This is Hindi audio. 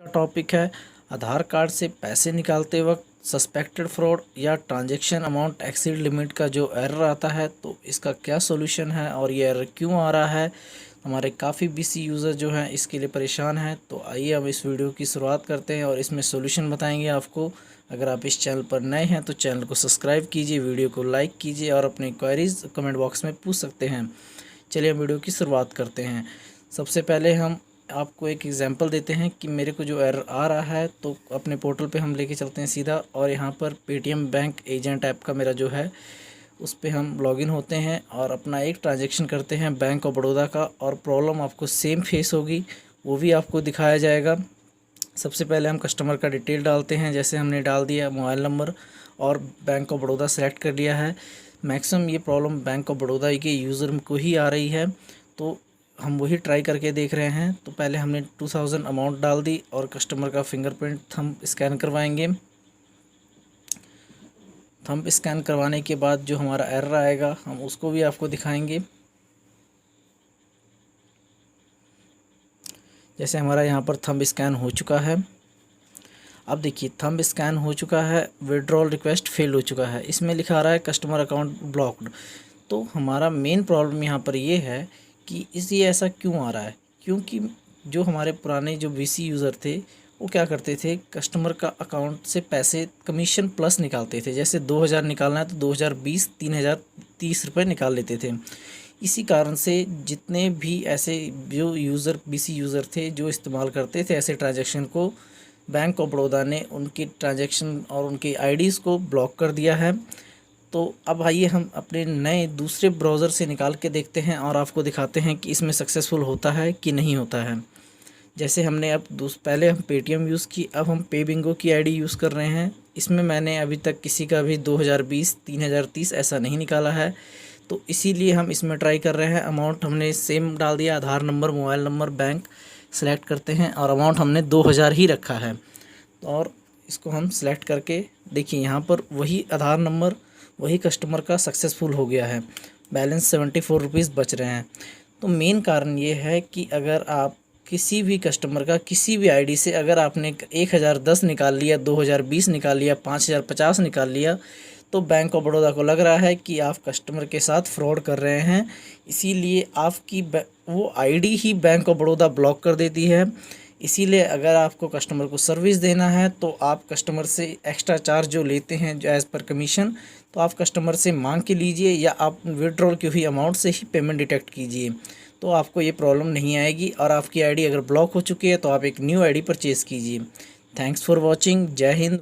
का टॉपिक है आधार कार्ड से पैसे निकालते वक्त सस्पेक्टेड फ्रॉड या ट्रांजैक्शन अमाउंट एक्सीड लिमिट का जो एरर आता है, तो इसका क्या सॉल्यूशन है और ये एरर क्यों आ रहा है। हमारे काफ़ी बीसी यूज़र जो हैं इसके लिए परेशान हैं। तो आइए हम इस वीडियो की शुरुआत करते हैं और इसमें सॉल्यूशन बताएंगे आपको। अगर आप इस चैनल पर नए हैं तो चैनल को सब्सक्राइब कीजिए, वीडियो को लाइक कीजिए और अपनी क्वेरीज कमेंट बॉक्स में पूछ सकते हैं। चलिए हम वीडियो की शुरुआत करते हैं। सबसे पहले हम आपको एक एग्जांपल देते हैं कि मेरे को जो एरर आ रहा है, तो अपने पोर्टल पे हम लेके चलते हैं सीधा और यहाँ पर पेटीएम बैंक एजेंट ऐप का मेरा जो है उस पर हम लॉगिन होते हैं और अपना एक ट्रांजैक्शन करते हैं बैंक ऑफ बड़ौदा का, और प्रॉब्लम आपको सेम फेस होगी, वो भी आपको दिखाया जाएगा। सबसे पहले हम कस्टमर का डिटेल डालते हैं, जैसे हमने डाल दिया मोबाइल नंबर और बैंक ऑफ बड़ौदा सेलेक्ट कर लिया है। मैक्सिमम ये प्रॉब्लम बैंक ऑफ बड़ौदा के यूज़र को ही आ रही है, तो हम वही ट्राई करके देख रहे हैं। तो पहले हमने 2000 अमाउंट डाल दी और कस्टमर का फिंगरप्रिंट थंब स्कैन करवाएंगे। थंब स्कैन करवाने के बाद जो हमारा एरर आएगा हम उसको भी आपको दिखाएंगे। जैसे हमारा यहाँ पर थंब स्कैन हो चुका है। अब देखिए थंब स्कैन हो चुका है, विड्रॉल रिक्वेस्ट फेल हो चुका है, इसमें लिखा आ रहा है कस्टमर अकाउंट ब्लॉक्ड। तो हमारा मेन प्रॉब्लम यहाँ पर ये है कि ये ऐसा क्यों आ रहा है, क्योंकि जो हमारे पुराने जो वीसी यूज़र थे वो क्या करते थे, कस्टमर का अकाउंट से पैसे कमीशन प्लस निकालते थे। जैसे 2000 निकालना है तो 2020 3030 रुपये निकाल लेते थे। इसी कारण से जितने भी ऐसे जो यूज़र बीसी यूज़र थे जो इस्तेमाल करते थे ऐसे ट्रांजैक्शन को, बैंक ऑफ बड़ौदा ने उनकी ट्रांजैक्शन और उनकी आईडीज़ को ब्लॉक कर दिया है। तो अब आइए हम अपने नए दूसरे ब्राउज़र से निकाल के देखते हैं और आपको दिखाते हैं कि इसमें सक्सेसफुल होता है कि नहीं होता है। जैसे हमने अब पहले हम पेटीएम यूज़ की, अब हम पे बिंगो की आईडी यूज़ कर रहे हैं। इसमें मैंने अभी तक किसी का भी 2020 3030 ऐसा नहीं निकाला है, तो इसीलिए हम इसमें ट्राई कर रहे हैं। अमाउंट हमने सेम डाल दिया, Aadhaar number mobile number bank select करते हैं और अमाउंट हमने 2000 ही रखा है। और इसको हम सेलेक्ट करके देखिए यहाँ पर वही आधार नंबर वही कस्टमर का सक्सेसफुल हो गया है, बैलेंस 74 रुपीज़ बच रहे हैं। तो मेन कारण ये है कि अगर आप किसी भी कस्टमर का किसी भी आईडी से अगर आपने 1010 निकाल लिया, 2020 निकाल लिया, 5050 निकाल लिया, तो बैंक ऑफ बड़ौदा को लग रहा है कि आप कस्टमर के साथ फ्रॉड कर रहे हैं। इसीलिए आपकी वो ID he bank of Baroda block कर देती है। इसीलिए अगर आपको कस्टमर को सर्विस देना है तो आप कस्टमर से एक्स्ट्रा चार्ज जो लेते हैं जो एज़ पर कमीशन, तो आप कस्टमर से मांग के लीजिए या आप विड्रॉल की हुई अमाउंट से ही पेमेंट डिटेक्ट कीजिए, तो आपको ये प्रॉब्लम नहीं आएगी। और आपकी आईडी अगर ब्लॉक हो चुकी है तो आप एक न्यू आईडी परचेज़ कीजिए। Thanks for watching. जय हिंद।